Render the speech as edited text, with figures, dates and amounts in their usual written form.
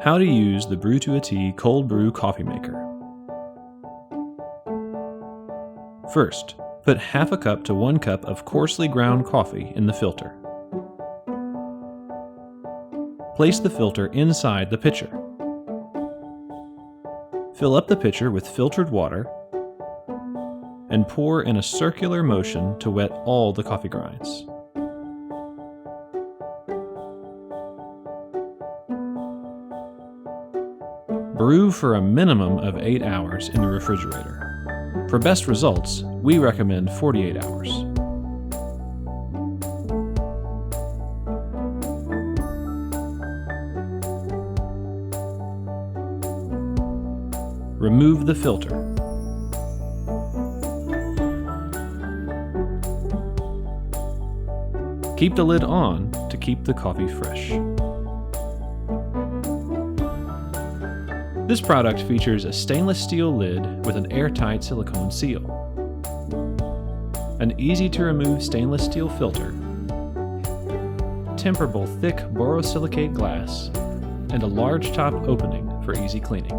How to use the BTaT cold brew coffee maker. First, put half a cup to 1 cup of coarsely ground coffee in the filter. Place the filter inside the pitcher. Fill up the pitcher with filtered water and pour in a circular motion to wet all the coffee grinds. Brew for a minimum of 8 hours in the refrigerator. For best results, we recommend 48 hours. Remove the filter. Keep the lid on to keep the coffee fresh. This product features a stainless steel lid with an airtight silicone seal, an easy-to-remove stainless steel filter, temperable thick borosilicate glass, and a large top opening for easy cleaning.